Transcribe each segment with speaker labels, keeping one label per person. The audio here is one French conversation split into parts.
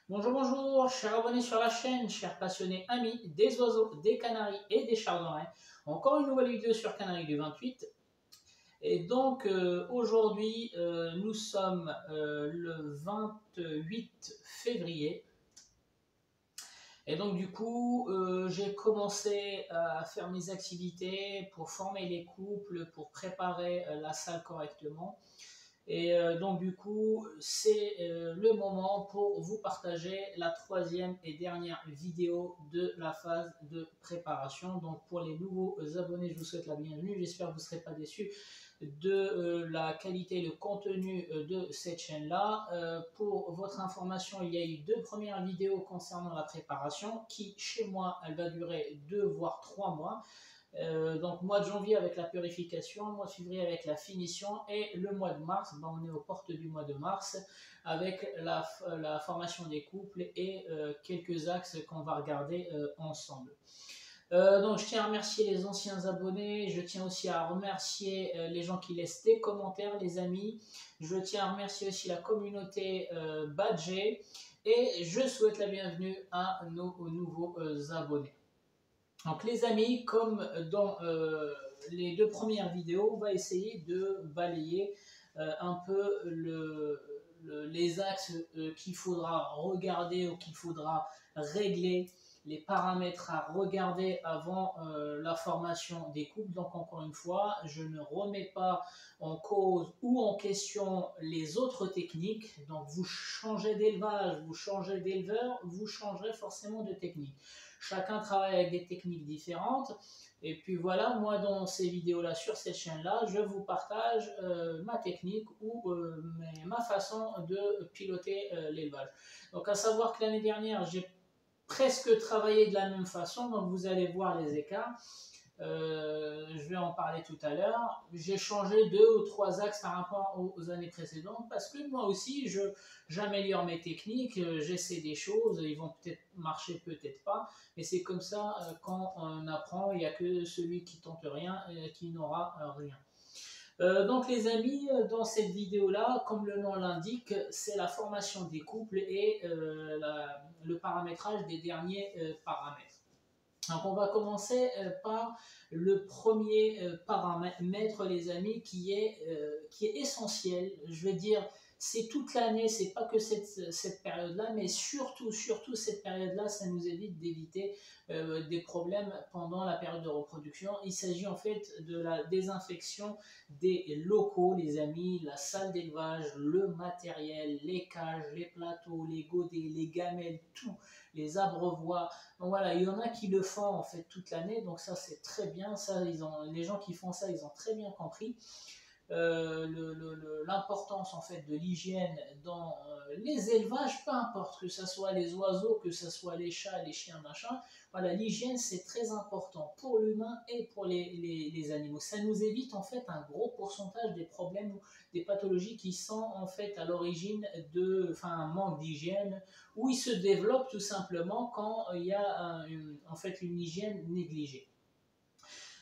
Speaker 1: Bonjour, bonjour, chers abonnés sur la chaîne, chers passionnés amis des oiseaux, des canaris et des chardonnerets. Encore une nouvelle vidéo sur Canaries du 28. Et donc aujourd'hui, nous sommes le 28 février. Et donc du coup, j'ai commencé à faire mes activités pour former les couples, pour préparer la salle correctement. Et donc du coup, c'est le moment pour vous partager la troisième et dernière vidéo de la phase de préparation. Donc pour les nouveaux abonnés, je vous souhaite la bienvenue. J'espère que vous ne serez pas déçus de la qualité et le contenu de cette chaîne-là. Pour votre information, il y a eu deux premières vidéos concernant la préparation qui, chez moi, elle va durer 2 voire 3 mois. Donc mois de janvier avec la purification, mois de février avec la finition et le mois de mars, ben, on est aux portes du mois de mars avec la formation des couples et quelques axes qu'on va regarder ensemble. Donc je tiens à remercier les anciens abonnés, je tiens aussi à remercier les gens qui laissent des commentaires, les amis, je tiens à remercier aussi la communauté Badger et je souhaite la bienvenue à nos nouveaux abonnés. Donc les amis, comme dans les deux premières vidéos, on va essayer de balayer un peu les axes qu'il faudra regarder ou qu'il faudra régler, les paramètres à regarder avant la formation des couples. Donc encore une fois, je ne remets pas en cause ou en question les autres techniques. Donc vous changez d'élevage, vous changez d'éleveur, vous changerez forcément de technique. Chacun travaille avec des techniques différentes. Et puis voilà, moi dans ces vidéos-là, sur cette chaîne-là, je vous partage ma technique ou ma façon de piloter l'élevage. Donc à savoir que l'année dernière, j'ai presque travaillé de la même façon, donc vous allez voir les écarts. Je vais en parler tout à l'heure. J'ai changé 2 ou 3 axes par rapport aux années précédentes parce que moi aussi, j'améliore mes techniques, j'essaie des choses, ils vont peut-être marcher, peut-être pas, mais c'est comme ça quand on apprend, il n'y a que celui qui tente rien qui n'aura rien. Donc les amis, dans cette vidéo-là, comme le nom l'indique, c'est la formation des couples et le paramétrage des derniers paramètres. Donc on va commencer par le premier paramètre, les amis, qui est essentiel. Je vais dire, c'est toute l'année, c'est pas que cette période-là, mais surtout cette période-là, ça nous évite d'éviter des problèmes pendant la période de reproduction. Il s'agit en fait de la désinfection des locaux, les amis, la salle d'élevage, le matériel, les cages, les plateaux, les godets, les gamelles, tout, les abreuvoirs. Donc voilà, il y en a qui le font en fait toute l'année, donc ça c'est très bien. Ça, les gens qui font ça, ils ont très bien compris l'importance en fait de l'hygiène dans les élevages, peu importe que ce soit les oiseaux, que ce soit les chats, les chiens, machin. Voilà, l'hygiène c'est très important pour l'humain et pour les animaux. Ça nous évite en fait un gros pourcentage des problèmes, des pathologies qui sont en fait à l'origine un manque d'hygiène, où ils se développent tout simplement quand il y a en fait une hygiène négligée.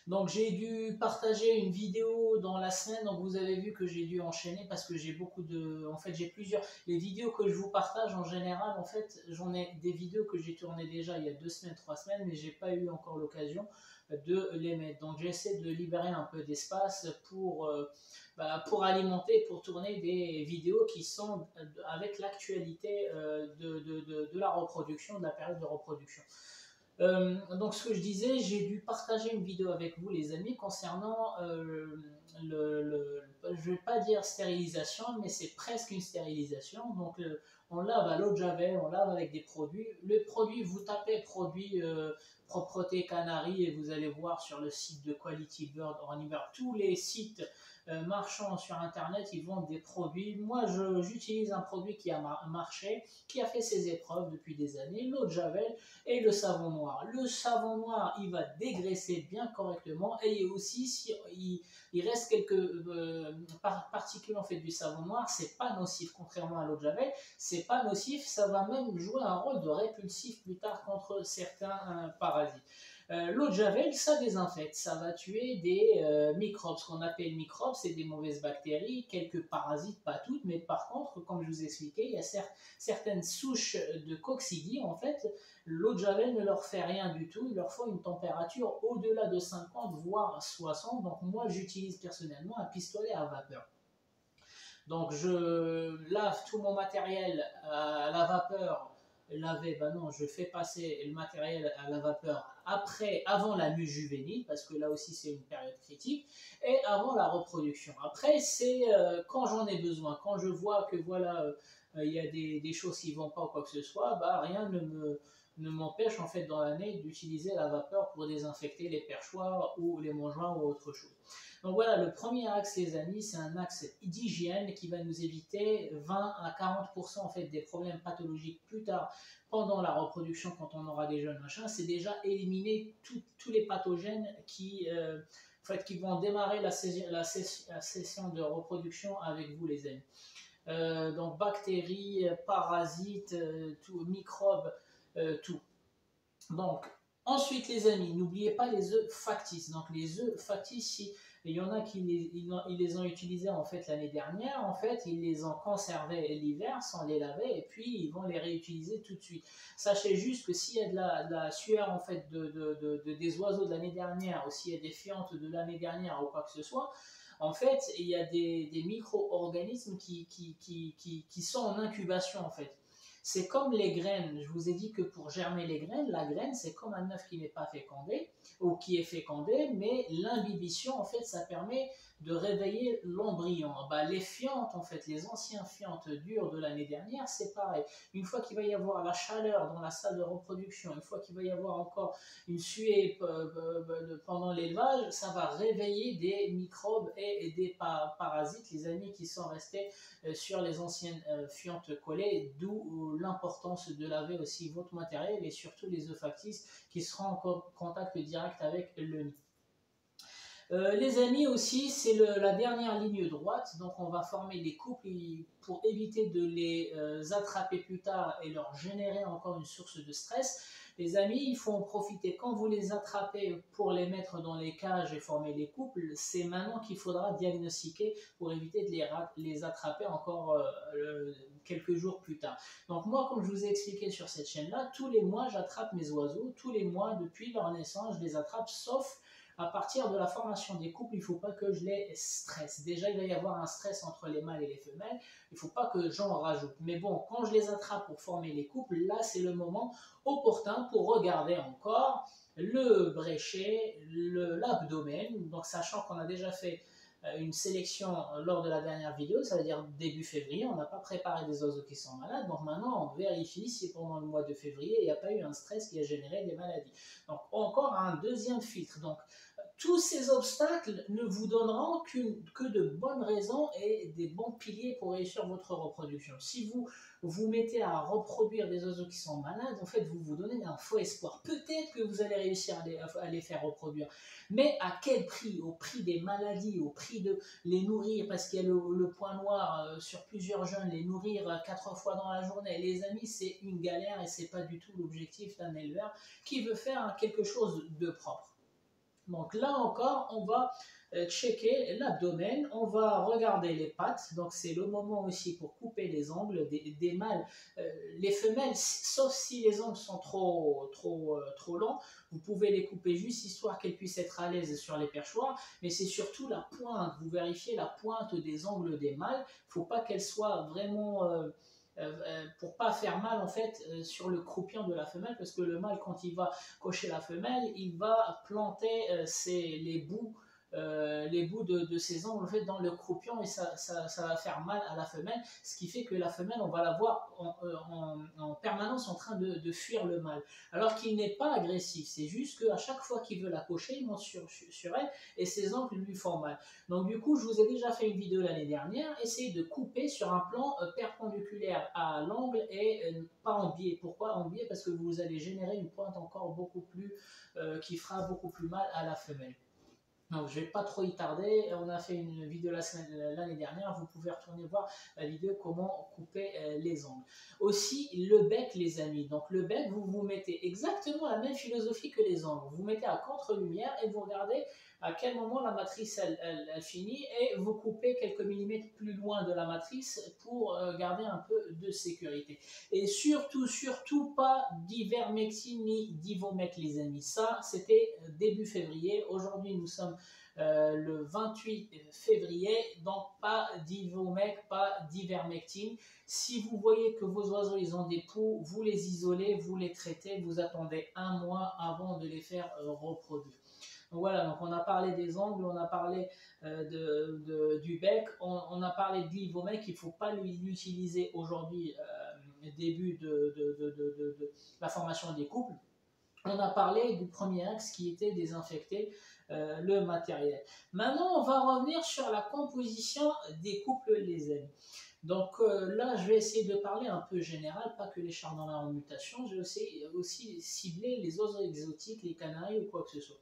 Speaker 1: Donc j'ai dû partager une vidéo dans la semaine, donc vous avez vu que j'ai dû enchaîner parce que j'ai beaucoup de... En fait j'ai plusieurs... Les vidéos que je vous partage en général, en fait j'en ai des vidéos que j'ai tournées déjà il y a 2 semaines, 3 semaines, mais j'ai pas eu encore l'occasion de les mettre. Donc j'essaie de libérer un peu d'espace pour alimenter, pour tourner des vidéos qui sont avec l'actualité de la reproduction, de la période de reproduction. Donc ce que je disais, j'ai dû partager une vidéo avec vous les amis concernant je ne vais pas dire stérilisation, mais c'est presque une stérilisation. Donc on lave à l'eau de javel, on lave avec des produits. Le produit, vous tapez produit propreté Canaries et vous allez voir sur le site de Quality Bird, tous les sites marchands sur internet, ils vendent des produits. Moi j'utilise un produit qui a marché, qui a fait ses épreuves depuis des années, l'eau de javel et le savon noir. Le savon noir, il va dégraisser bien correctement et aussi si il reste quelques particules en fait du savon noir, c'est pas nocif contrairement à l'eau de javel, c'est pas nocif, ça va même jouer un rôle de répulsif plus tard contre certains parasites. L'eau de Javel, ça désinfecte, ça va tuer des microbes. Ce qu'on appelle microbes, c'est des mauvaises bactéries, quelques parasites, pas toutes, mais par contre, comme je vous expliquais, il y a certaines souches de coccidie, en fait, l'eau de Javel ne leur fait rien du tout, il leur faut une température au-delà de 50, voire 60. Donc moi, j'utilise personnellement un pistolet à vapeur. Donc je lave tout mon matériel à la vapeur. Laver, ben non, je fais passer le matériel à la vapeur avant la mue juvénile, parce que là aussi c'est une période critique, et avant la reproduction. Après, c'est quand j'en ai besoin, quand je vois que voilà, il y a des choses qui ne vont pas ou quoi que ce soit, bah, rien ne m'empêche en fait dans l'année d'utiliser la vapeur pour désinfecter les perchoirs ou les mangeoires ou autre chose. Donc voilà, le premier axe, les amis, c'est un axe d'hygiène qui va nous éviter 20 à 40% en fait des problèmes pathologiques plus tard pendant la reproduction quand on aura des jeunes machins. C'est déjà éliminer tous les pathogènes en fait, qui vont démarrer la session de reproduction avec vous, les amis. Donc bactéries, parasites, tout, microbes, tout. Donc, ensuite, les amis, n'oubliez pas les œufs factices. Donc, les œufs factices, il y en a qui ils les ont utilisés en fait l'année dernière. En fait, ils les ont conservés l'hiver sans les laver et puis ils vont les réutiliser tout de suite. Sachez juste que s'il y a de la sueur en fait des oiseaux de l'année dernière ou s'il y a des fientes de l'année dernière ou quoi que ce soit, en fait, il y a des micro-organismes qui sont en incubation en fait. C'est comme les graines. Je vous ai dit que pour germer les graines, la graine, c'est comme un œuf qui n'est pas fécondé ou qui est fécondé, mais l'imbibition, en fait, ça permet de réveiller l'embryon. Bah, les fientes, en fait, les anciens fientes dures de l'année dernière, c'est pareil. Une fois qu'il va y avoir la chaleur dans la salle de reproduction, une fois qu'il va y avoir encore une suée pendant l'élevage, ça va réveiller des microbes et des parasites, les amis qui sont restés sur les anciennes fientes collées, d'où l'importance de laver aussi votre matériel et surtout les œufs factices qui seront en contact direct avec le nid. Les amis aussi, c'est la dernière ligne droite, donc on va former les couples pour éviter de les attraper plus tard et leur générer encore une source de stress. Les amis, il faut en profiter. Quand vous les attrapez pour les mettre dans les cages et former les couples, c'est maintenant qu'il faudra diagnostiquer pour éviter de les attraper encore quelques jours plus tard. Donc moi, comme je vous ai expliqué sur cette chaîne-là, tous les mois, j'attrape mes oiseaux. Tous les mois, depuis leur naissance, je les attrape, sauf à partir de la formation des couples, il ne faut pas que je les stresse. Déjà, il va y avoir un stress entre les mâles et les femelles. Il ne faut pas que j'en rajoute. Mais bon, quand je les attrape pour former les couples, là, c'est le moment opportun pour regarder encore le bréchet, l'abdomen. Donc, sachant qu'on a déjà fait une sélection lors de la dernière vidéo, ça veut dire début février, on n'a pas préparé des oiseaux qui sont malades, donc maintenant on vérifie si pendant le mois de février il n'y a pas eu un stress qui a généré des maladies. Donc encore un deuxième filtre. Donc tous ces obstacles ne vous donneront que de bonnes raisons et des bons piliers pour réussir votre reproduction. Si vous vous mettez à reproduire des oiseaux qui sont malades, en fait, vous vous donnez un faux espoir. Peut-être que vous allez réussir à les faire reproduire, mais à quel prix? Au prix des maladies, au prix de les nourrir, parce qu'il y a le point noir sur plusieurs jeunes, les nourrir 4 fois dans la journée. Les amis, c'est une galère et c'est pas du tout l'objectif d'un éleveur qui veut faire quelque chose de propre. Donc là encore, on va checker l'abdomen, on va regarder les pattes, donc c'est le moment aussi pour couper les ongles des mâles. Les femelles, sauf si les ongles sont trop longs, vous pouvez les couper juste histoire qu'elles puissent être à l'aise sur les perchoirs, mais c'est surtout la pointe, vous vérifiez la pointe des ongles des mâles, il ne faut pas qu'elle soit vraiment... pour pas faire mal en fait sur le croupion de la femelle, parce que le mâle quand il va cocher la femelle, il va planter les bouts de ses ongles en fait, dans le croupion et ça va faire mal à la femelle, ce qui fait que la femelle, on va la voir en permanence en train de fuir le mâle, alors qu'il n'est pas agressif, c'est juste qu'à chaque fois qu'il veut la cocher, il monte sur elle et ses ongles lui font mal. Donc du coup, je vous ai déjà fait une vidéo l'année dernière, essayez de couper sur un plan perpendiculaire à l'angle et pas en biais. Pourquoi en biais? Parce que vous allez générer une pointe encore beaucoup plus qui fera beaucoup plus mal à la femelle. Donc, je vais pas trop y tarder. On a fait une vidéo l'année dernière. Vous pouvez retourner voir la vidéo comment couper les ongles. Aussi, le bec, les amis. Donc, le bec, vous vous mettez exactement la même philosophie que les ongles. Vous mettez à contre-lumière et vous regardez à quel moment la matrice elle finit et vous coupez quelques millimètres plus loin de la matrice pour garder un peu de sécurité. Et surtout, surtout pas d'ivermectine ni d'ivomec, les amis. Ça, c'était début février. Aujourd'hui, nous sommes le 28 février, donc pas d'ivomec, pas d'ivermectine. Si vous voyez que vos oiseaux ils ont des poux, vous les isolez, vous les traitez, vous attendez un mois avant de les faire reproduire. Donc voilà, donc on a parlé des ongles, on a parlé du bec, on a parlé de l'ivomec, il ne faut pas l'utiliser aujourd'hui, début de la formation des couples. On a parlé du premier axe qui était désinfecter le matériel. Maintenant, on va revenir sur la composition des couples, les amis. Donc là, je vais essayer de parler un peu général, pas que les chardonnaires en mutation, je vais aussi cibler les oiseaux exotiques, les canaris ou quoi que ce soit.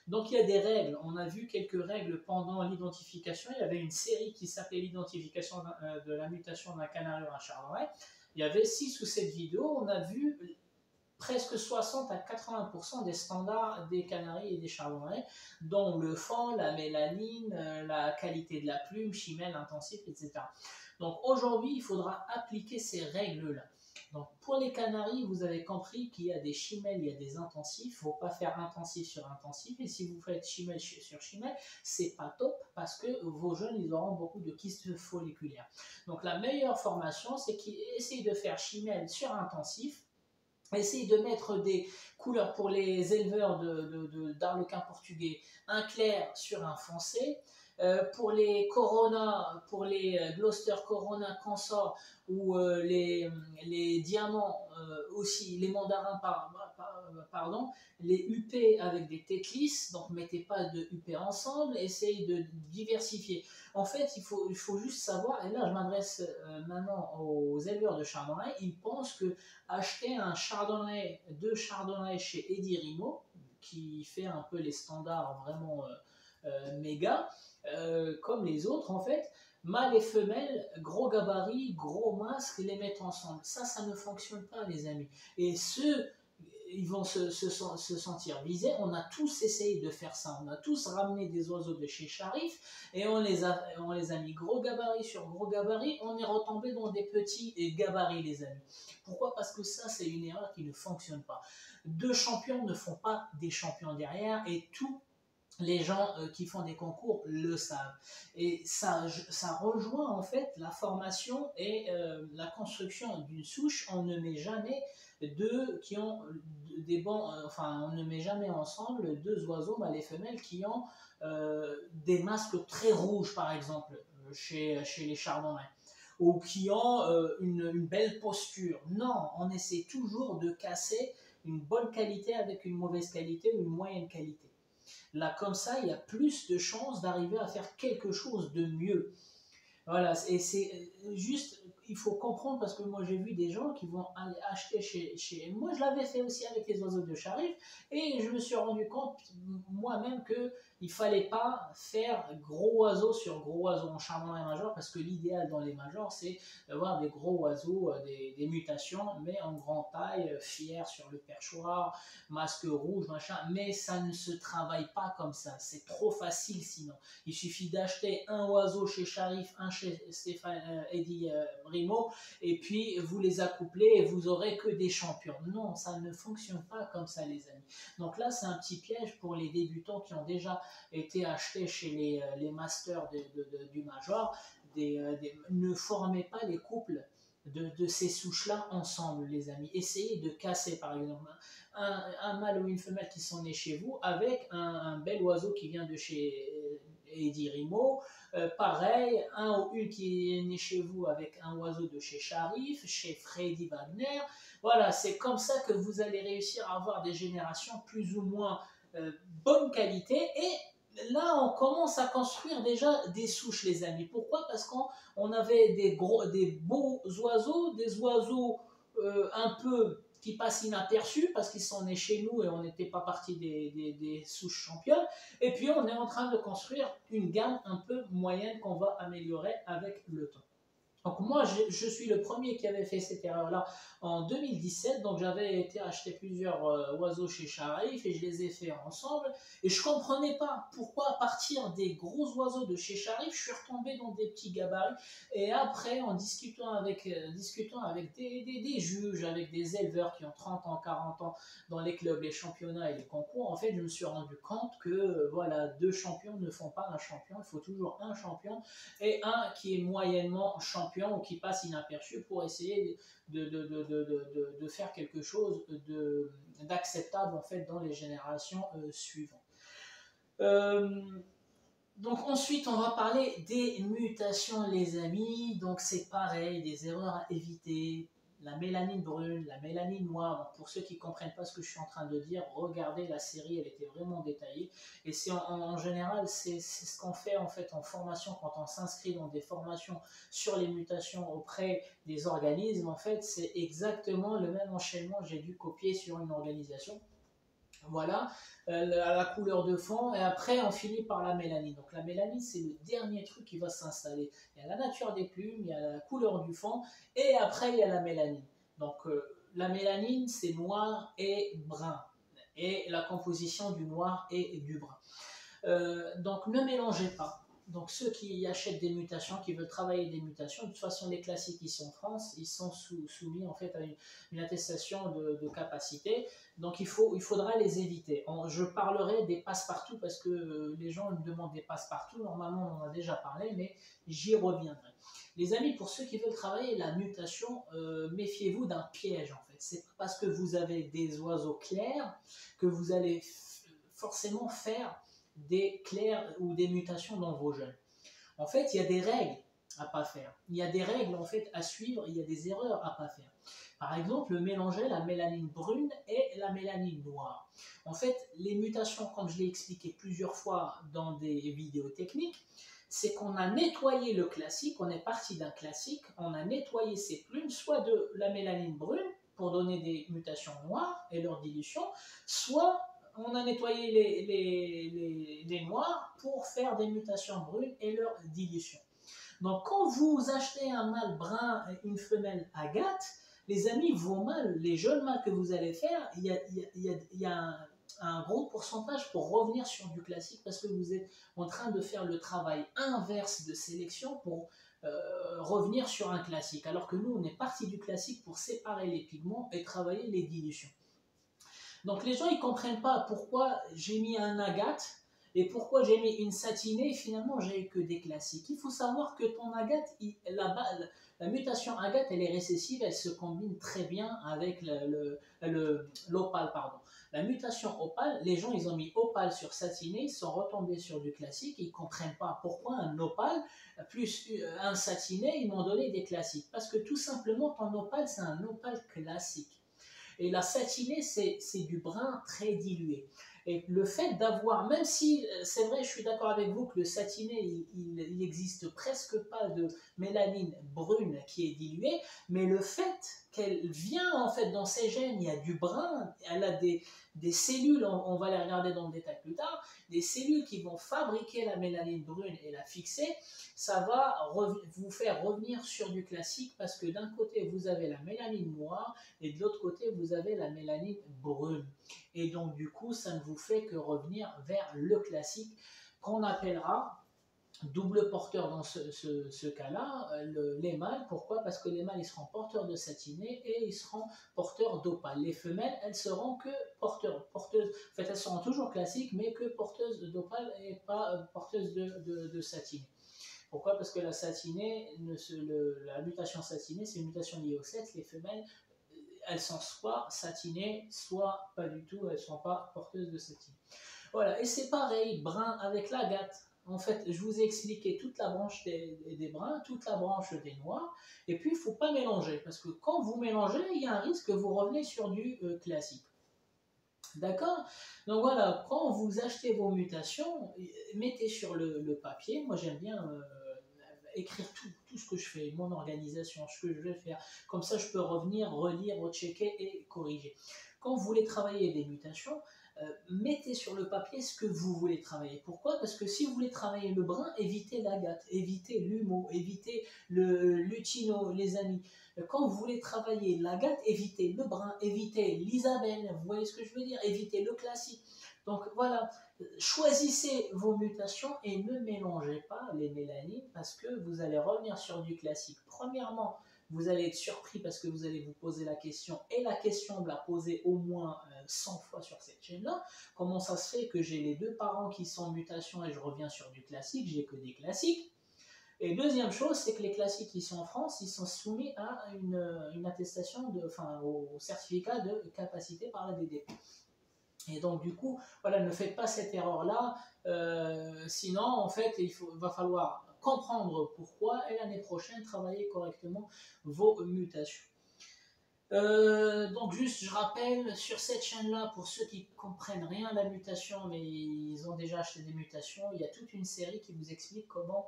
Speaker 1: Donc il y a des règles, on a vu quelques règles pendant l'identification, il y avait une série qui s'appelait l'identification de la mutation d'un canari ou un chardonnay, il y avait 6 ou 7 vidéos, on a vu presque 60 à 80% des standards des canaris et des chardonnays, dont le fond, la mélanine, la qualité de la plume, chimelle, intensif, etc. Donc aujourd'hui, il faudra appliquer ces règles-là. Donc pour les canaris, vous avez compris qu'il y a des chimelles, il y a des intensifs. Il ne faut pas faire intensif sur intensif. Et si vous faites chimelle sur chimelle, c'est pas top parce que vos jeunes, ils auront beaucoup de kystes folliculaires. Donc la meilleure formation, c'est qu'ils essayent de faire chimelle sur intensif. Essayez de mettre des couleurs pour les éleveurs d'arlequins portugais, un clair sur un foncé. Pour les Corona, pour les Gloucester Corona Consort ou les diamants aussi, les mandarins, pardon, les UP avec des têtes lisses, donc mettez pas de UP ensemble, essayez de diversifier. En fait, il faut juste savoir, et là je m'adresse maintenant aux éleveurs de chardonnay, ils pensent que acheter un chardonnay, 2 chardonnays chez Eddie Rimo, qui fait un peu les standards vraiment méga, comme les autres en fait, mâles et femelles, gros gabarit, gros masque, les mettre ensemble. Ça ne fonctionne pas, les amis. Et ceux, ils vont se sentir visés. On a tous essayé de faire ça. On a tous ramené des oiseaux de chez Sharif et on les a mis gros gabarit sur gros gabarit. On est retombé dans des petits gabarits, les amis. Pourquoi? Parce que ça, c'est une erreur qui ne fonctionne pas. 2 champions ne font pas des champions derrière et tout les gens qui font des concours le savent. Et ça rejoint en fait la formation et la construction d'une souche. On ne met jamais deux qui ont des bons, enfin on ne met jamais ensemble 2 oiseaux mâles et femelles qui ont des masques très rouges par exemple chez les chardonnays ou qui ont une belle posture. Non, on essaie toujours de casser une bonne qualité avec une mauvaise qualité ou une moyenne qualité. Là, comme ça, il y a plus de chances d'arriver à faire quelque chose de mieux. Voilà, et c'est juste, il faut comprendre parce que moi j'ai vu des gens qui vont aller acheter chez... Moi je l'avais fait aussi avec les oiseaux de Sharif et je me suis rendu compte moi-même qu'il ne fallait pas faire gros oiseaux sur gros oiseaux en chardonnay major parce que l'idéal dans les majors c'est d'avoir des gros oiseaux, des mutations, mais en grande taille, fiers sur le perchoir, masque rouge, machin, mais ça ne se travaille pas comme ça, c'est trop facile sinon. Il suffit d'acheter un oiseau chez Sharif, un chez Eddie Rimo, et puis vous les accouplez et vous aurez que des champions. Non, ça ne fonctionne pas comme ça, les amis. Donc là, c'est un petit piège pour les débutants qui ont déjà été achetés chez les masters du Major. Ne formez pas les couples de ces souches-là ensemble, les amis. Essayez de casser, par exemple, un mâle ou une femelle qui sont nés chez vous avec un bel oiseau qui vient de chez Eddie Rimo. Pareil, un ou une qui est né chez vous avec un oiseau de chez Sharif, chez Freddy Wagner. Voilà, c'est comme ça que vous allez réussir à avoir des générations plus ou moins bonne qualité. Et là, on commence à construire déjà des souches, les amis. Pourquoi? Parce qu'on avait des beaux oiseaux, des oiseaux un peu qui passent inaperçus parce qu'ils sont nés chez nous et on n'était pas partie des souches championnes. Et puis on est en train de construire une gamme un peu moyenne qu'on va améliorer avec le temps. Donc moi, je suis le premier qui avait fait cette erreur-là en 2017. Donc j'avais été acheter plusieurs oiseaux chez Sharif et je les ai fait ensemble. Et je ne comprenais pas pourquoi à partir des gros oiseaux de chez Sharif, je suis retombé dans des petits gabarits. Et après, en discutant avec des juges, avec des éleveurs qui ont 30 ans, 40 ans dans les clubs, les championnats et les concours, en fait, je me suis rendu compte que voilà, deux champions ne font pas un champion. Il faut toujours un champion et un qui est moyennement champion ou qui passe inaperçu pour essayer de faire quelque chose d'acceptable en fait dans les générations suivantes. Donc ensuite on va parler des mutations les amis, donc c'est pareil, des erreurs à éviter. La mélanine brune, la mélanine noire. Donc pour ceux qui ne comprennent pas ce que je suis en train de dire, regardez la série, elle était vraiment détaillée. Et c'est en général, c'est ce qu'on fait en fait en formation quand on s'inscrit dans des formations sur les mutations auprès des organismes. En fait, c'est exactement le même enchaînement. J'ai dû copier sur une organisation. Voilà, à la couleur de fond, et après on finit par la mélanine. Donc la mélanine, c'est le dernier truc qui va s'installer. Il y a la nature des plumes, il y a la couleur du fond, et après il y a la mélanine. Donc la mélanine, c'est noir et brun, et la composition du noir et du brun. Donc ne mélangez pas. Donc ceux qui achètent des mutations, qui veulent travailler des mutations, de toute façon les classiques ici en France, ils sont soumis en fait à une attestation de capacité. Donc il faudra les éviter. Je parlerai des passe-partout parce que les gens me demandent des passe-partout. Normalement on en a déjà parlé, mais j'y reviendrai. Les amis, pour ceux qui veulent travailler la mutation, méfiez-vous d'un piège en fait. C'est pas parce que vous avez des oiseaux clairs que vous allez forcément faire des clairs ou des mutations dans vos jeunes. En fait, il y a des règles à pas faire. Il y a des règles en fait à suivre, il y a des erreurs à pas faire. Par exemple, mélanger la mélanine brune et la mélanine noire. En fait, les mutations, comme je l'ai expliqué plusieurs fois dans des vidéos techniques, c'est qu'on a nettoyé le classique, on est parti d'un classique, on a nettoyé ses plumes, soit de la mélanine brune pour donner des mutations noires et leur dilution, soit on a nettoyé les noirs pour faire des mutations brunes et leur dilution. Donc quand vous achetez un mâle brun et une femelle agate, les amis, vos mâles, les jeunes mâles que vous allez faire, il y a un gros pourcentage pour revenir sur du classique parce que vous êtes en train de faire le travail inverse de sélection pour revenir sur un classique. Alors que nous, on est parti du classique pour séparer les pigments et travailler les dilutions. Donc les gens ils comprennent pas pourquoi j'ai mis un agate et pourquoi j'ai mis une satinée et finalement j'ai que des classiques. Il faut savoir que ton agate, la mutation agate elle est récessive, elle se combine très bien avec l'opale. La mutation opale, les gens ils ont mis opale sur satiné, ils sont retombés sur du classique, ils comprennent pas pourquoi un opale plus un satiné ils m'ont donné des classiques. Parce que tout simplement ton opale c'est un opale classique. Et la satinée, c'est du brun très dilué. Et le fait d'avoir, même si c'est vrai, je suis d'accord avec vous que le satiné, il n'existe presque pas de mélanine brune qui est diluée, mais le fait qu'elle vient en fait dans ses gènes, il y a du brun, elle a des cellules, on va les regarder dans le détail plus tard, des cellules qui vont fabriquer la mélanine brune et la fixer, ça va vous faire revenir sur du classique parce que d'un côté vous avez la mélanine noire et de l'autre côté vous avez la mélanine brune. Et donc du coup ça ne vous fait que revenir vers le classique qu'on appellera double porteur dans ce cas-là, les mâles. Pourquoi? Parce que les mâles ils seront porteurs de satiné et ils seront porteurs d'opale. Les femelles elles seront que porteuses, en fait elles seront toujours classiques mais que porteuses d'opale et pas porteuses de satiné. Pourquoi? Parce que la satinée, la mutation satinée, c'est une mutation liée au sexe. Les femelles, elles sont soit satinées, soit pas du tout, elles ne sont pas porteuses de satine. Voilà, et c'est pareil, brun avec l'agate. En fait, je vous ai expliqué toute la branche des bruns, toute la branche des noirs, et puis il ne faut pas mélanger, parce que quand vous mélangez, il y a un risque que vous revenez sur du classique. D'accord? Donc voilà, quand vous achetez vos mutations, mettez sur le papier, moi j'aime bien écrire tout ce que je fais, mon organisation, ce que je vais faire. Comme ça, je peux revenir, relire, rechecker et corriger. Quand vous voulez travailler des mutations, mettez sur le papier ce que vous voulez travailler. Pourquoi? Parce que si vous voulez travailler le brin, évitez l'agate, évitez l'humo, évitez l'utino, les amis. Quand vous voulez travailler l'agate, évitez le brin, évitez l'isabelle, vous voyez ce que je veux dire? Évitez le classique. Donc voilà, choisissez vos mutations et ne mélangez pas les mélanines parce que vous allez revenir sur du classique. Premièrement, vous allez être surpris parce que vous allez vous poser la question, et la question de la poser au moins 100 fois sur cette chaîne-là. Comment ça se fait que j'ai les deux parents qui sont en mutation et je reviens sur du classique, j'ai que des classiques. Et deuxième chose, c'est que les classiques qui sont en France, ils sont soumis à une attestation, au certificat de capacité par la DD. Et donc du coup, voilà, ne faites pas cette erreur-là, sinon en fait va falloir comprendre pourquoi et l'année prochaine travailler correctement vos mutations. Donc juste je rappelle, sur cette chaîne-là, pour ceux qui ne comprennent rien à la mutation mais ils ont déjà acheté des mutations, il y a toute une série qui vous explique comment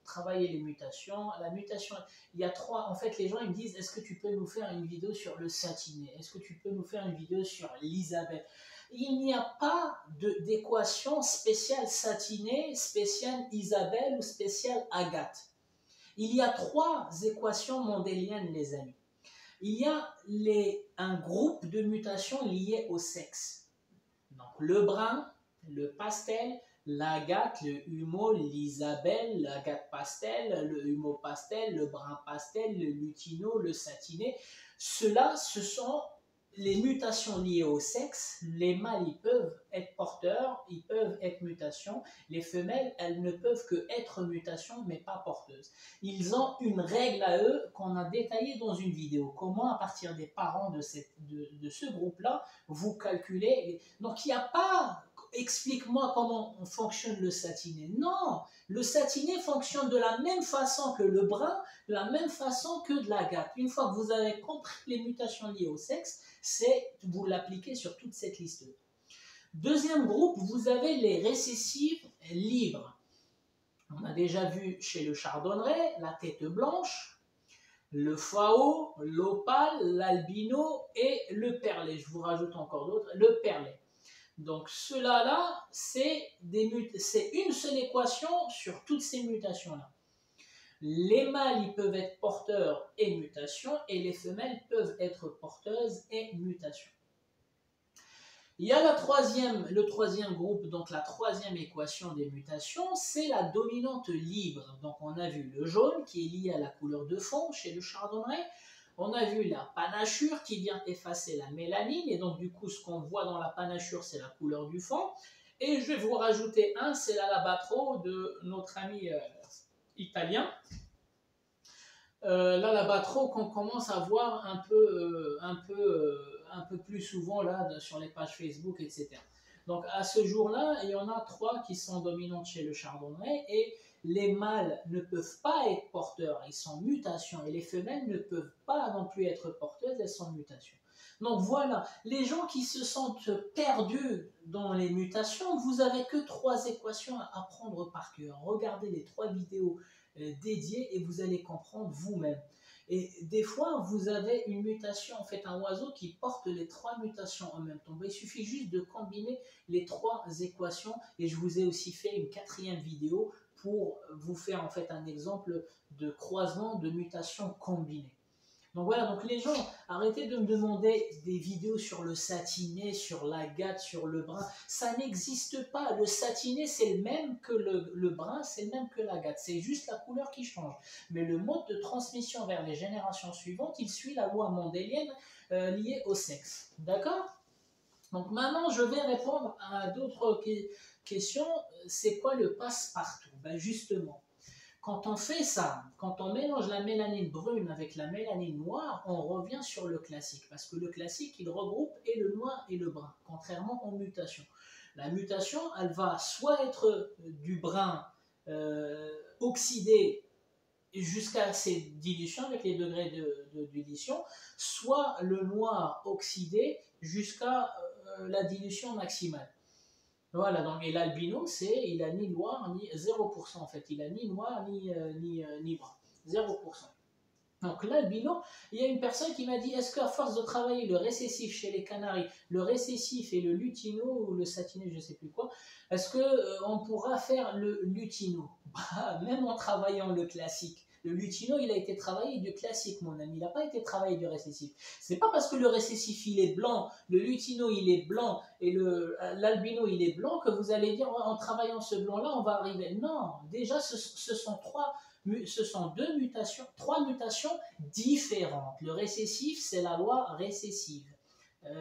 Speaker 1: travailler les mutations. La mutation, il y a trois, en fait les gens ils me disent, est-ce que tu peux nous faire une vidéo sur le satiné? Est-ce que tu peux nous faire une vidéo sur l'isabelle? Il n'y a pas d'équation spéciale satinée, spéciale Isabelle ou spéciale Agathe. Il y a trois équations mendéliennes, les amis. Il y a un groupe de mutations liées au sexe. Donc le brun, le pastel, l'agate, le humo, l'isabelle, l'agate pastel, le humo pastel, le brun pastel, le lutino, le satiné. Ceux-là, ce sont les mutations liées au sexe. Les mâles, ils peuvent être porteurs, ils peuvent être mutations. Les femelles, elles ne peuvent que être mutations, mais pas porteuses. Ils ont une règle à eux qu'on a détaillée dans une vidéo. Comment, à partir des parents de ce groupe-là, vous calculez. Donc, il n'y a pas... Explique-moi comment fonctionne le satiné. Non, le satiné fonctionne de la même façon que le brun, de la même façon que de l'agate. Une fois que vous avez compris les mutations liées au sexe, c'est vous l'appliquez sur toute cette liste. Deuxième groupe, vous avez les récessives libres. On a déjà vu chez le chardonneret la tête blanche, le fao, l'opale, l'albino et le perlé. Je vous rajoute encore d'autres, le perlé. Donc cela-là, c'est une seule équation sur toutes ces mutations-là. Les mâles, ils peuvent être porteurs et mutations, et les femelles peuvent être porteuses et mutations. Il y a le troisième groupe, donc la troisième équation des mutations, c'est la dominante libre. Donc on a vu le jaune qui est lié à la couleur de fond chez le chardonneret. On a vu la panachure qui vient effacer la mélanine, et donc du coup ce qu'on voit dans la panachure c'est la couleur du fond. Et je vais vous rajouter un, c'est l'alabatro de notre ami italien. L'alabatro qu'on commence à voir un peu plus souvent là sur les pages Facebook, etc. Donc à ce jour-là, il y en a 3 qui sont dominantes chez le chardonneret, et les mâles ne peuvent pas être porteurs, ils sont mutations, et les femelles ne peuvent pas non plus être porteuses, elles sont mutations. Donc voilà, les gens qui se sentent perdus dans les mutations, vous n'avez que 3 équations à apprendre par cœur. Regardez les 3 vidéos dédiées et vous allez comprendre vous-même. Et des fois, vous avez une mutation, en fait, un oiseau qui porte les 3 mutations en même temps. Il suffit juste de combiner les 3 équations, et je vous ai aussi fait une 4e vidéo pour vous faire en fait un exemple de croisement de mutations combinées. Donc voilà, donc les gens, arrêtez de me demander des vidéos sur le satiné, sur l'agate, sur le brun. Ça n'existe pas. Le satiné, c'est le même que le brun, c'est le même que l'agate. C'est juste la couleur qui change. Mais le mode de transmission vers les générations suivantes, il suit la loi mendélienne liée au sexe. D'accord? Donc maintenant, je vais répondre à d'autres questions. C'est quoi le passe-partout? Ben justement, quand on fait ça, quand on mélange la mélanine brune avec la mélanine noire, on revient sur le classique. Parce que le classique, il regroupe et le noir et le brun, contrairement aux mutations. La mutation, elle va soit être du brun oxydé jusqu'à ses dilutions avec les degrés de dilution, soit le noir oxydé jusqu'à la dilution maximale. Voilà, donc, et l'albino, il a ni noir, ni 0% en fait. Il a ni noir, ni brun. 0%. Donc l'albino, il y a une personne qui m'a dit, est-ce qu'à force de travailler le récessif chez les Canaries, le récessif et le lutino, ou le satiné, je ne sais plus quoi, est-ce que on pourra faire le lutino? Bah, même en travaillant le classique. Le lutino, il a été travaillé du classique, mon ami. Il n'a pas été travaillé du récessif. C'est pas parce que le récessif, il est blanc, le lutino, il est blanc, et l'albino, il est blanc, que vous allez dire, ouais, en travaillant ce blanc-là, on va arriver. Non, déjà, ce sont trois mutations différentes. Le récessif, c'est la loi récessive,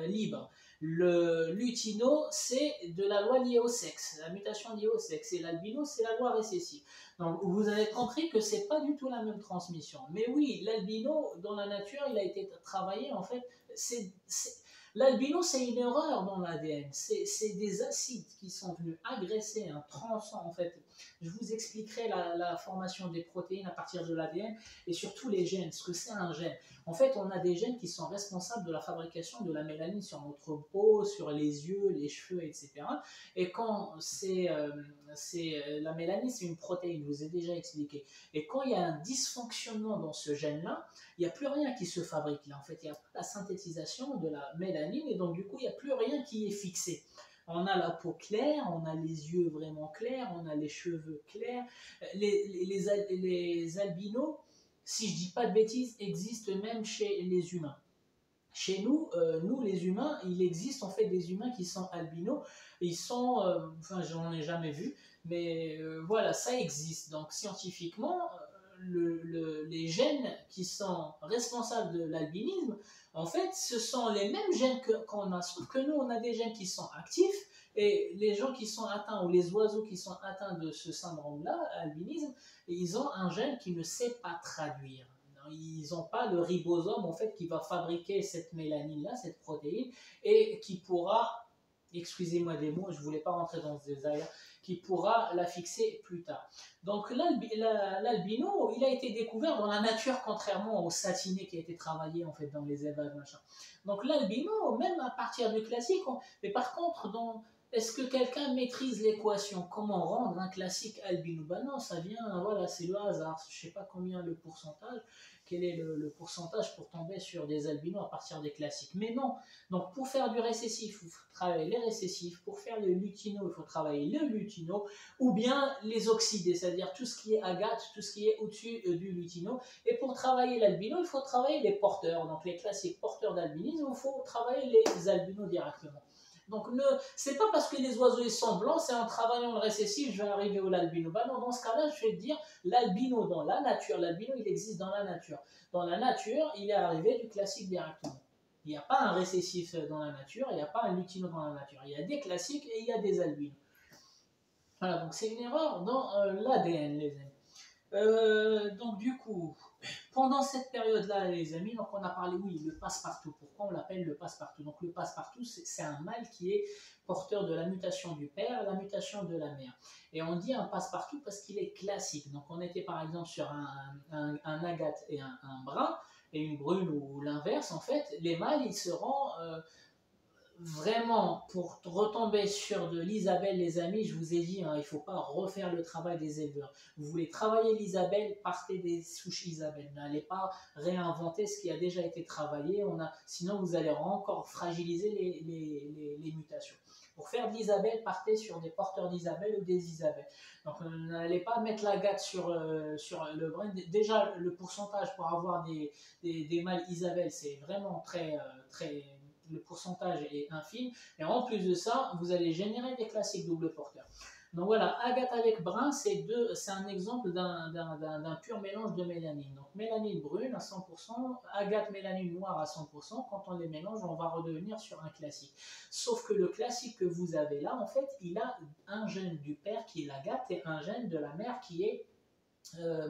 Speaker 1: libre. Le lutino, c'est de la loi liée au sexe, la mutation liée au sexe. Et l'albino, c'est la loi récessive. Donc, vous avez compris que c'est pas du tout la même transmission. Mais oui, l'albino, dans la nature, il a été travaillé, en fait, l'albino, c'est une erreur dans l'ADN. C'est des acides qui sont venus agresser un tranchant, en fait. Je vous expliquerai la formation des protéines à partir de l'ADN et surtout les gènes, ce que c'est un gène. En fait, on a des gènes qui sont responsables de la fabrication de la mélanine sur notre peau, sur les yeux, les cheveux, etc. Et quand la mélanine, c'est une protéine, je vous ai déjà expliqué. Et quand il y a un dysfonctionnement dans ce gène-là, il n'y a plus rien qui se fabrique là. En fait, il n'y a pas la synthétisation de la mélanine et donc du coup, il n'y a plus rien qui est fixé. On a la peau claire, on a les yeux vraiment clairs, on a les cheveux clairs. Les albinos, si je dis pas de bêtises, existent même chez les humains. Chez nous, nous les humains, il existe en fait des humains qui sont albinos. Ils sont, enfin, j'en ai jamais vu, mais voilà, ça existe. Donc scientifiquement, les gènes qui sont responsables de l'albinisme, en fait, ce sont les mêmes gènes qu'on a, sauf que nous, on a des gènes qui sont actifs, et les gens qui sont atteints, ou les oiseaux qui sont atteints de ce syndrome-là, albinisme, ils ont un gène qui ne sait pas traduire. Ils n'ont pas le ribosome, en fait, qui va fabriquer cette mélanine-là, cette protéine, et qui pourra, excusez-moi des mots, je ne voulais pas rentrer dans ce détail, qui pourra la fixer plus tard. Donc l'albino, il a été découvert dans la nature, contrairement au satiné qui a été travaillé en fait dans les élevages, machin. Donc l'albino, même à partir du classique, mais par contre, est-ce que quelqu'un maîtrise l'équation? Comment rendre un classique albino? Ben non, ça vient, voilà, c'est le hasard. Je ne sais pas combien le pourcentage, quel est le pourcentage pour tomber sur des albinos à partir des classiques. Mais non, donc pour faire du récessif, il faut travailler les récessifs. Pour faire le lutino, il faut travailler le lutino. Ou bien les oxydés, c'est-à-dire tout ce qui est agate, tout ce qui est au-dessus du lutino. Et pour travailler l'albino, il faut travailler les porteurs. Donc les classiques porteurs d'albinisme, il faut travailler les albinos directement. Donc, c'est pas parce que les oiseaux ils sont blancs, c'est en travaillant le récessif, je vais arriver au l'albino. Ben non, dans ce cas-là, je vais te dire, l'albino dans la nature, l'albino il existe dans la nature. Dans la nature, il est arrivé du classique directement. Il n'y a pas un récessif dans la nature, il n'y a pas un lutino dans la nature. Il y a des classiques et il y a des albinos. Voilà, donc c'est une erreur dans l'ADN, les amis. Donc du coup, pendant cette période-là, les amis, donc on a parlé, oui, le passe-partout. Pourquoi on l'appelle le passe-partout? Donc le passe-partout, c'est un mâle qui est porteur de la mutation du père et la mutation de la mère. Et on dit un passe-partout parce qu'il est classique. Donc on était par exemple sur un agate et un brun, et une brune ou l'inverse, en fait, les mâles, ils seront vraiment, pour retomber sur de l'Isabelle, les amis, je vous ai dit, hein, il ne faut pas refaire le travail des éleveurs. Vous voulez travailler l'Isabelle, partez des souches Isabelle. N'allez pas réinventer ce qui a déjà été travaillé. Sinon, vous allez encore fragiliser les mutations. Pour faire de l'Isabelle, partez sur des porteurs d'Isabelle ou des Isabelles. Donc, n'allez pas mettre la gâte sur le brin. Déjà, le pourcentage pour avoir des mâles Isabelle, c'est vraiment très le pourcentage est infime. Et en plus de ça, vous allez générer des classiques double porteurs. Donc voilà, agate avec brun, c'est un exemple d'un pur mélange de mélanine. Donc mélanine brune à 100%, agate mélanine noire à 100%. Quand on les mélange, on va redevenir sur un classique. Sauf que le classique que vous avez là, en fait, il a un gène du père qui est l'agate et un gène de la mère qui est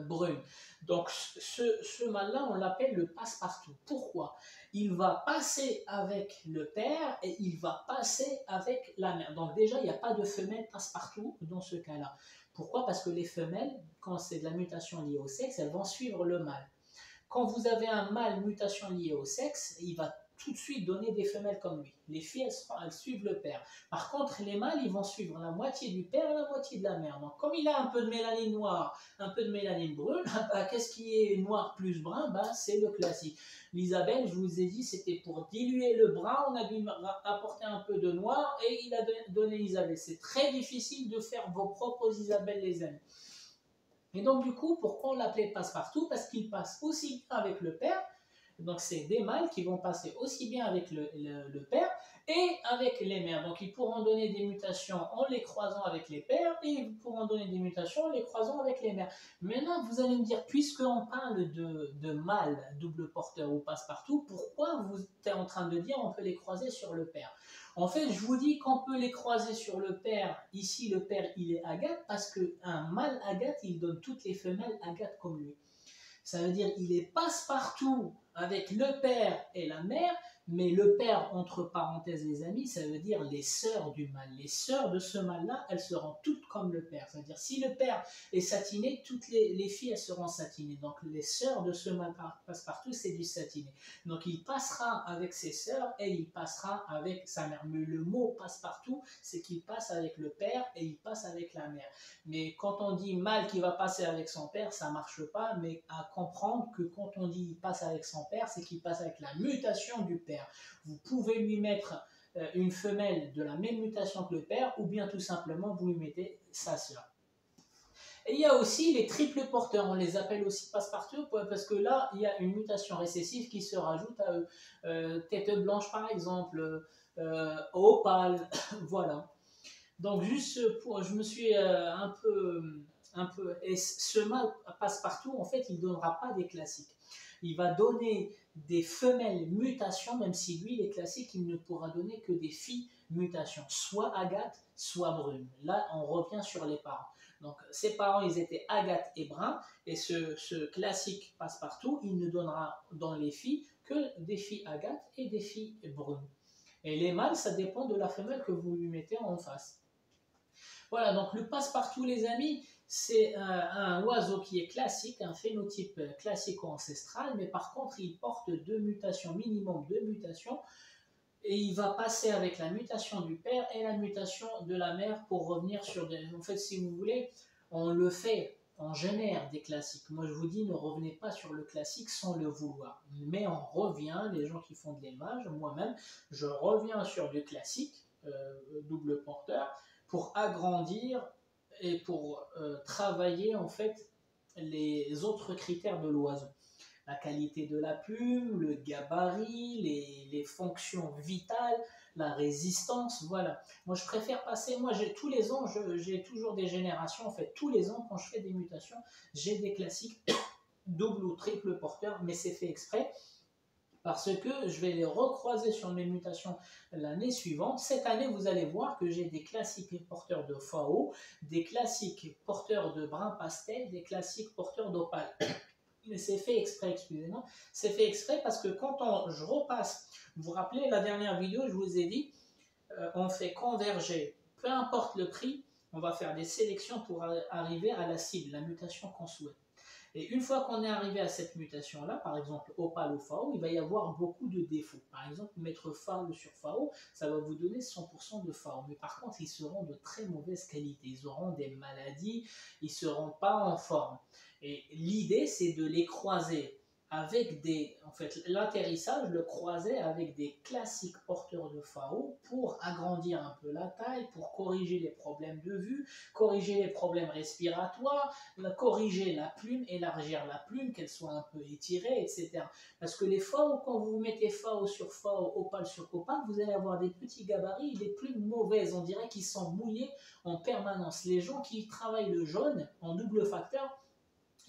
Speaker 1: brune. Donc ce mâle-là, on l'appelle le passe-partout. Pourquoi? Il va passer avec le père et il va passer avec la mère. Donc déjà, il n'y a pas de femelle passe-partout dans ce cas-là. Pourquoi? Parce que les femelles, quand c'est de la mutation liée au sexe, elles vont suivre le mâle. Quand vous avez un mâle mutation liée au sexe, il va tout de suite donner des femelles comme lui. Les filles, elles suivent le père. Par contre, les mâles, ils vont suivre la moitié du père et la moitié de la mère. Donc, comme il a un peu de mélanine noire, un peu de mélanine brune, bah, qu'est-ce qui est noir plus brun? Bah, c'est le classique. L'Isabelle, je vous ai dit, c'était pour diluer le brun, on a dû apporter un peu de noir et il a donné l'Isabelle. C'est très difficile de faire vos propres Isabelles, les amis. Et donc, du coup, pourquoi on l'appelait passe-partout? Parce qu'il passe aussi bien avec le père. Donc, c'est des mâles qui vont passer aussi bien avec le père et avec les mères. Donc, ils pourront donner des mutations en les croisant avec les pères et ils pourront donner des mutations en les croisant avec les mères. Maintenant, vous allez me dire, puisqu'on parle de mâles double porteur ou passe-partout, pourquoi vous êtes en train de dire on peut les croiser sur le père? En fait, je vous dis qu'on peut les croiser sur le père. Ici, le père, il est agate parce qu'un mâle agate, il donne toutes les femelles agates comme lui. Ça veut dire qu'il est passe-partout avec le père et la mère, mais le père, entre parenthèses les amis, ça veut dire les sœurs du mâle. Les sœurs de ce mâle-là, elles seront toutes comme le père. C'est-à-dire si le père est satiné, toutes les filles, elles seront satinées. Donc les sœurs de ce mâle passe-partout, c'est du satiné. Donc il passera avec ses sœurs et il passera avec sa mère. Mais le mot passe-partout, c'est qu'il passe avec le père et il passe avec la mère. Mais quand on dit mâle qui va passer avec son père, ça ne marche pas, mais à comprendre que quand on dit il passe avec son père, c'est qu'il passe avec la mutation du père. Vous pouvez lui mettre une femelle de la même mutation que le père, ou bien tout simplement vous lui mettez sa sœur. Et il y a aussi les triples porteurs, on les appelle aussi passe-partout, parce que là, il y a une mutation récessive qui se rajoute à eux. Tête blanche par exemple, opale, voilà. Donc juste pour, je me suis un peu, et ce mâle passe-partout, en fait, il ne donnera pas des classiques. Il va donner des femelles mutations, même si lui, les classiques, il ne pourra donner que des filles mutations, soit agate, soit brune. Là, on revient sur les parents. Donc, ses parents, ils étaient agate et brun, et ce classique passe-partout, il ne donnera dans les filles que des filles agate et des filles brunes. Et les mâles, ça dépend de la femelle que vous lui mettez en face. Voilà, donc le passe-partout, les amis, c'est un oiseau qui est classique, un phénotype classico-ancestral, mais par contre, il porte deux mutations, minimum deux mutations, et il va passer avec la mutation du père et la mutation de la mère pour revenir sur des... En fait, si vous voulez, on le fait, on génère des classiques. Moi, je vous dis, ne revenez pas sur le classique sans le vouloir. Mais on revient, les gens qui font de l'élevage, moi-même, je reviens sur du classique, double porteur, pour agrandir et pour travailler en fait les autres critères de l'oiseau. La qualité de la plume, le gabarit, les fonctions vitales, la résistance, voilà. Moi, je préfère passer, moi, tous les ans, j'ai toujours des générations, en fait, tous les ans, quand je fais des mutations, j'ai des classiques double ou triple porteurs, mais c'est fait exprès parce que je vais les recroiser sur mes mutations l'année suivante. Cette année, vous allez voir que j'ai des classiques porteurs de FAO, des classiques porteurs de brun pastel, des classiques porteurs d'opale. Mais c'est fait exprès, excusez-moi, c'est fait exprès parce que quand je repasse, vous vous rappelez la dernière vidéo, je vous ai dit, on fait converger, peu importe le prix, on va faire des sélections pour arriver à la cible, la mutation qu'on souhaite. Et une fois qu'on est arrivé à cette mutation-là, par exemple opale ou FAO, il va y avoir beaucoup de défauts. Par exemple, mettre FAO sur FAO, ça va vous donner 100% de FAO. Mais par contre, ils seront de très mauvaise qualité. Ils auront des maladies, ils ne seront pas en forme. Et l'idée, c'est de les croiser avec en fait, l'atterrissage, le croiser avec des classiques porteurs de FAO pour agrandir un peu la taille, pour corriger les problèmes de vue, corriger les problèmes respiratoires, corriger la plume, élargir la plume, qu'elle soit un peu étirée, etc. Parce que les FAO, quand vous mettez FAO sur FAO, opale sur opale, vous allez avoir des petits gabarits, des plumes mauvaises, on dirait qu'ils sont mouillés en permanence. Les gens qui travaillent le jaune en double facteur,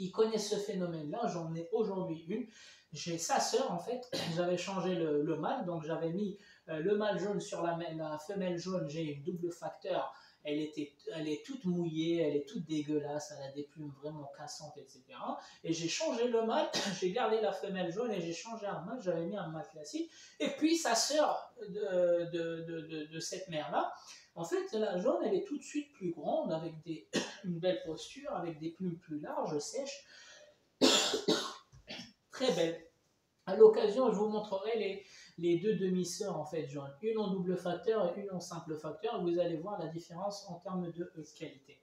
Speaker 1: ils connaissent ce phénomène-là, j'en ai aujourd'hui une. J'ai sa sœur, en fait, j'avais changé le mâle, donc j'avais mis le mâle jaune sur la femelle jaune, j'ai une double facteur, elle est toute mouillée, elle est toute dégueulasse, elle a des plumes vraiment cassantes, etc. Et j'ai changé le mâle, j'ai gardé la femelle jaune et j'ai changé un mâle, j'avais mis un mâle classique. Et puis sa sœur de cette mère-là, en fait, la jaune, elle est tout de suite plus grande, avec une belle posture, avec des plumes plus larges, sèches, très belle. À l'occasion, je vous montrerai les deux demi-sœurs en fait jaunes, une en double facteur et une en simple facteur. Vous allez voir la différence en termes de qualité.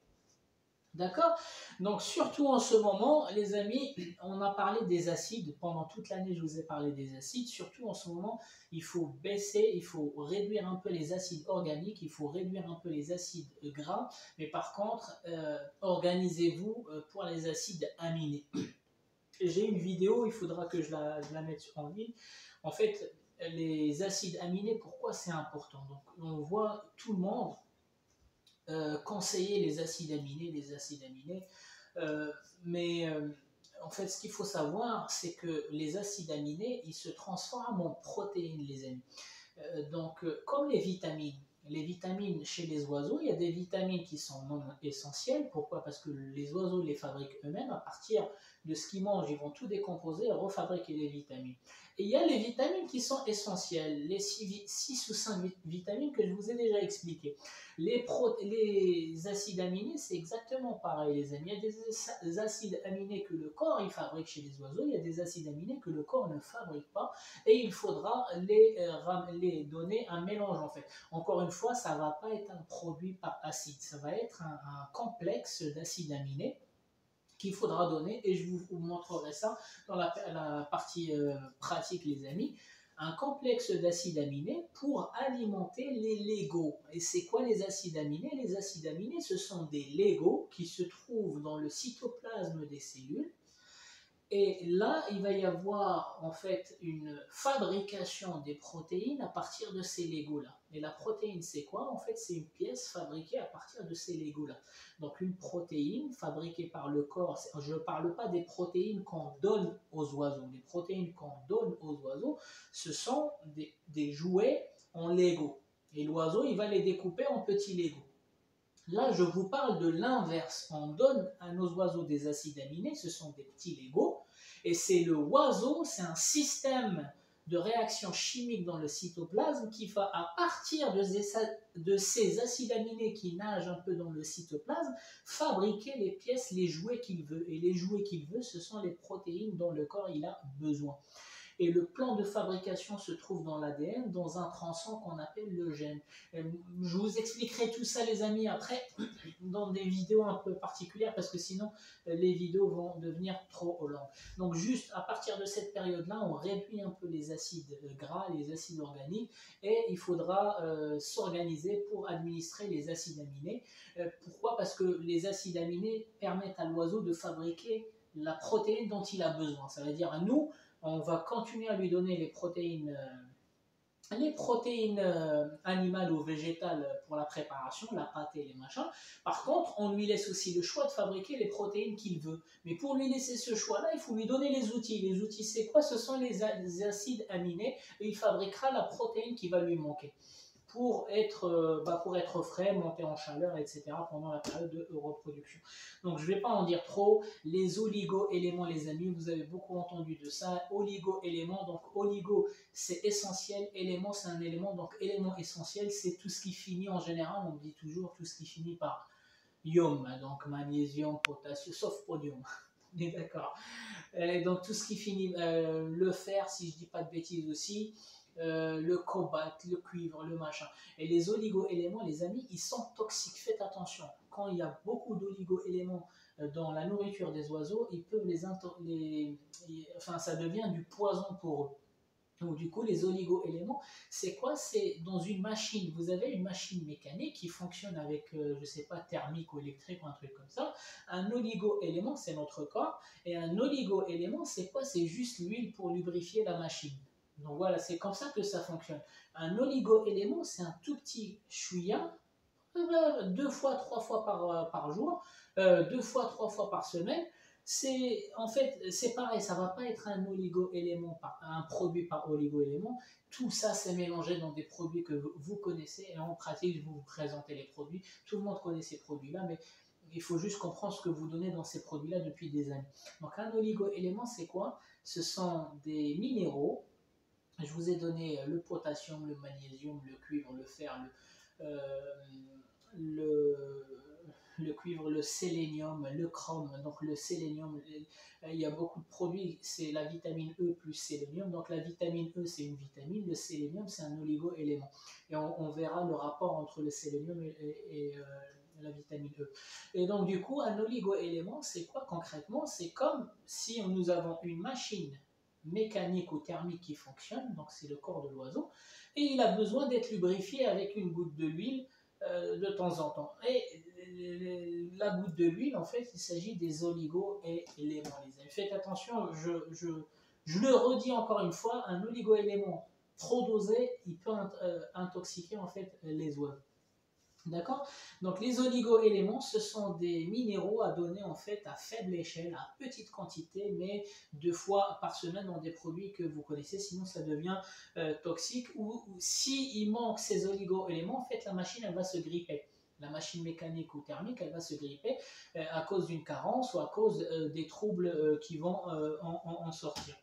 Speaker 1: D'accord? Donc, surtout en ce moment, les amis, on a parlé des acides. Pendant toute l'année, je vous ai parlé des acides. Surtout en ce moment, il faut baisser, il faut réduire un peu les acides organiques, il faut réduire un peu les acides gras. Mais par contre, organisez-vous pour les acides aminés. J'ai une vidéo, il faudra que je la mette en ligne. En fait, les acides aminés, pourquoi c'est important? Donc, on voit tout le monde conseiller les acides aminés, euh, mais en fait, ce qu'il faut savoir, c'est que les acides aminés, ils se transforment en protéines, les amis. Donc, comme les vitamines chez les oiseaux, il y a des vitamines qui sont non essentielles. Pourquoi? Parce que les oiseaux les fabriquent eux-mêmes. À partir de ce qu'ils mangent, ils vont tout décomposer et refabriquer les vitamines. Et il y a les vitamines qui sont essentielles, les 6 ou 5 vitamines que je vous ai déjà expliquées. Les acides aminés, c'est exactement pareil, les amis. Il y a des acides aminés que le corps il fabrique chez les oiseaux, il y a des acides aminés que le corps ne fabrique pas, et il faudra les donner un mélange en fait. Encore une fois, ça ne va pas être un produit par acide, ça va être un complexe d'acides aminés qu'il faudra donner, et je vous montrerai ça dans la partie pratique, les amis. Un complexe d'acides aminés pour alimenter les Legos. Et c'est quoi les acides aminés? Les acides aminés, ce sont des Legos qui se trouvent dans le cytoplasme des cellules. Et là, il va y avoir en fait une fabrication des protéines à partir de ces Legos-là. Et la protéine, c'est quoi? En fait, c'est une pièce fabriquée à partir de ces Legos-là. Donc, une protéine fabriquée par le corps. Je ne parle pas des protéines qu'on donne aux oiseaux. Les protéines qu'on donne aux oiseaux, ce sont des jouets en Lego. Et l'oiseau, il va les découper en petits Legos. Là, je vous parle de l'inverse. On donne à nos oiseaux des acides aminés, ce sont des petits Legos, et c'est le oiseau, c'est un système de réaction chimique dans le cytoplasme qui va, à partir de ces acides aminés qui nagent un peu dans le cytoplasme, fabriquer les pièces, les jouets qu'il veut. Et les jouets qu'il veut, ce sont les protéines dont le corps il a besoin. Et le plan de fabrication se trouve dans l'ADN, dans un tronçon qu'on appelle le gène. Je vous expliquerai tout ça, les amis, après, dans des vidéos un peu particulières, parce que sinon, les vidéos vont devenir trop longues. Donc, juste à partir de cette période-là, on réduit un peu les acides gras, les acides organiques, et il faudra s'organiser pour administrer les acides aminés. Pourquoi? Parce que les acides aminés permettent à l'oiseau de fabriquer la protéine dont il a besoin. Ça veut dire, à nous, on va continuer à lui donner les protéines animales ou végétales pour la préparation, la pâte et les machins. Par contre, on lui laisse aussi le choix de fabriquer les protéines qu'il veut. Mais pour lui laisser ce choix-là, il faut lui donner les outils. Les outils, c'est quoi? Ce sont les acides aminés, et il fabriquera la protéine qui va lui manquer pour être frais, monter en chaleur, etc. pendant la période de reproduction. Donc je ne vais pas en dire trop. Les oligo-éléments, les amis, vous avez beaucoup entendu de ça. Oligo-éléments, donc oligo c'est essentiel, élément c'est un élément, donc élément essentiel c'est tout ce qui finit en général, on dit toujours tout ce qui finit par ium, donc magnésium, potassium, sauf podium. On est d'accord. Donc tout ce qui finit, le fer, si je ne dis pas de bêtises aussi, le cobalt, le cuivre, le machin. Et les oligo-éléments, les amis, ils sont toxiques. Faites attention. Quand il y a beaucoup d'oligo-éléments dans la nourriture des oiseaux, ils peuvent enfin, ça devient du poison pour eux. Donc du coup, les oligo-éléments, c'est quoi? C'est dans une machine. Vous avez une machine mécanique qui fonctionne avec, je ne sais pas, thermique ou électrique ou un truc comme ça. Un oligo-élément, c'est notre corps. Et un oligo-élément, c'est quoi? C'est juste l'huile pour lubrifier la machine. Donc voilà, c'est comme ça que ça fonctionne. Un oligo-élément, c'est un tout petit chouïa, 2 fois, 3 fois par jour, 2 fois, 3 fois par semaine. En fait, c'est pareil, ça ne va pas être un oligo-élément, un produit par oligo-élément. Tout ça, c'est mélangé dans des produits que vous connaissez, et en pratique, je vous présenter les produits. Tout le monde connaît ces produits-là, mais il faut juste comprendre ce que vous donnez dans ces produits-là depuis des années. Donc un oligo-élément, c'est quoi? Ce sont des minéraux. Je vous ai donné le potassium, le magnésium, le cuivre, le fer, le, le cuivre, le sélénium, le chrome. Donc le sélénium, il y a beaucoup de produits, c'est la vitamine E plus sélénium. Donc la vitamine E, c'est une vitamine, le sélénium, c'est un oligo-élément. Et on verra le rapport entre le sélénium et la vitamine E. Et donc du coup, un oligo-élément, c'est quoi concrètement? C'est comme si nous avons une machine mécanique ou thermique qui fonctionne, donc c'est le corps de l'oiseau, et il a besoin d'être lubrifié avec une goutte de l'huile de temps en temps. Et la goutte de l'huile, en fait, il s'agit des oligo-éléments, les amis. Faites attention, je le redis encore une fois, un oligo-élément trop dosé, il peut intoxiquer en fait les oiseaux. D'accord? Donc les oligo-éléments, ce sont des minéraux à donner en fait à faible échelle, à petite quantité, mais 2 fois par semaine dans des produits que vous connaissez, sinon ça devient toxique. Ou s'il manque ces oligo-éléments, en fait la machine elle va se gripper. La machine mécanique ou thermique, elle va se gripper à cause d'une carence ou à cause des troubles qui vont en sortir.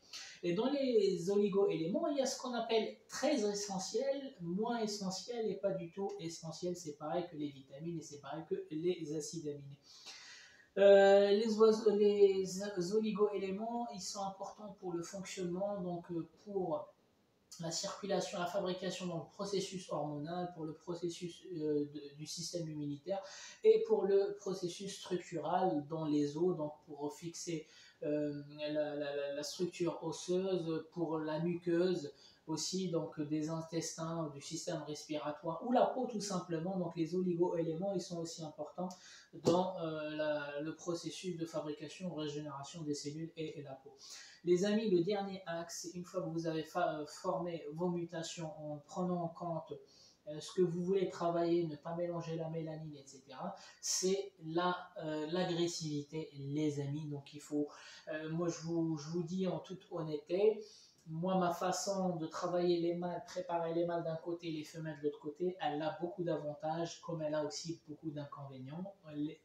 Speaker 1: Et dans les oligo-éléments, il y a ce qu'on appelle très essentiel, moins essentiel et pas du tout essentiel. C'est pareil que les vitamines et c'est pareil que les acides aminés. Les oligo-éléments, ils sont importants pour le fonctionnement, donc pour la circulation, la fabrication dans le processus hormonal, pour le processus du système immunitaire et pour le processus structural dans les os, donc pour fixer la structure osseuse, pour la muqueuse aussi, donc des intestins, du système respiratoire ou la peau tout simplement. Donc les oligo-éléments, ils sont aussi importants dans le processus de fabrication, régénération des cellules et la peau. Les amis, le dernier axe, une fois que vous avez formé vos mutations en prenant en compte ce que vous voulez travailler, ne pas mélanger la mélanine, etc., c'est l'agressivité, les amis. Donc il faut, moi je vous dis en toute honnêteté, moi ma façon de travailler les mâles, préparer les mâles d'un côté, les femelles de l'autre côté, elle a beaucoup d'avantages, comme elle a aussi beaucoup d'inconvénients.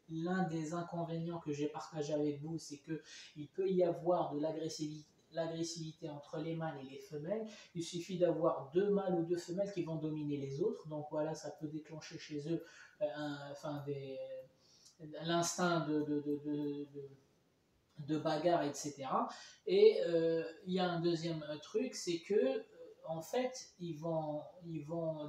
Speaker 1: L'un des inconvénients que j'ai partagé avec vous, c'est que il peut y avoir de l'agressivité entre les mâles et les femelles. Il suffit d'avoir 2 mâles ou 2 femelles qui vont dominer les autres. Donc voilà, ça peut déclencher chez eux l'instinct de bagarre, etc. Et il y a un deuxième truc, c'est que en fait, ils vont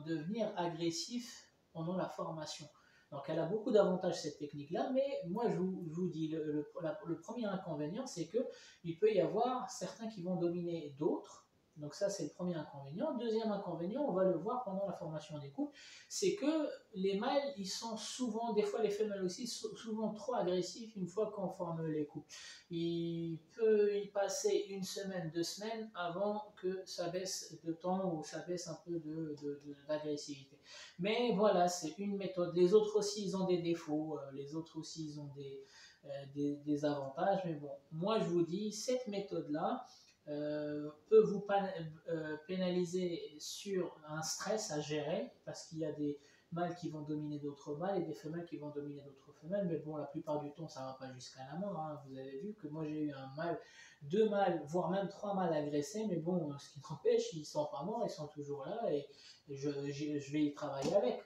Speaker 1: devenir agressifs pendant la formation. Donc elle a beaucoup d'avantages cette technique-là, mais moi je vous dis, le premier inconvénient, c'est qu'il peut y avoir certains qui vont dominer d'autres. Donc ça c'est le premier inconvénient. Deuxième inconvénient, on va le voir pendant la formation des couples, c'est que les mâles, ils sont souvent, des fois les femelles aussi, souvent trop agressifs une fois qu'on forme les couples. Il peut y passer 1 semaine, 2 semaines avant que ça baisse de temps ou ça baisse un peu d'agressivité. Mais voilà, c'est une méthode. Les autres aussi, ils ont des défauts. Les autres aussi, ils ont des avantages. Mais bon, moi, je vous dis, cette méthode-là peut vous pénaliser sur un stress à gérer parce qu'il y a des mâles qui vont dominer d'autres mâles et des femelles qui vont dominer d'autres femelles. Mais bon, la plupart du temps, ça ne va pas jusqu'à la mort. Hein. Vous avez vu que moi, j'ai eu un mâle, 2 mâles, voire même 3 mâles agressés. Mais bon, ce qui n'empêche, ils ne sont pas morts, ils sont toujours là et je vais y travailler avec.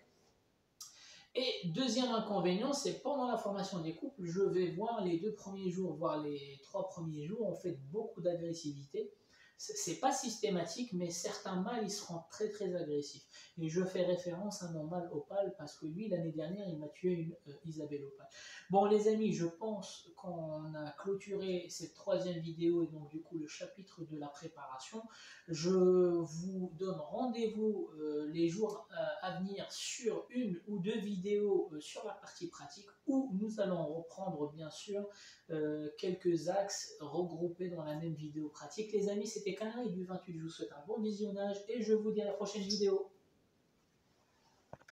Speaker 1: Et deuxième inconvénient, c'est pendant la formation des couples, je vais voir les 2 premiers jours, voire les 3 premiers jours, on fait beaucoup d'agressivité. C'est pas systématique, mais certains mâles, ils seront très très agressifs. Et je fais référence à mon mâle Opale, parce que lui, l'année dernière, il m'a tué une Isabelle Opale. Bon, les amis, je pense qu'on a clôturé cette 3e vidéo, et donc du coup, le chapitre de la préparation. Je vous donne rendez-vous les jours à venir sur 1 ou 2 vidéos sur la partie pratique, où nous allons reprendre, bien sûr, quelques axes regroupés dans la même vidéo pratique. Les amis, c'était Canari du 28. Je vous souhaite un bon visionnage et je vous dis à la prochaine vidéo.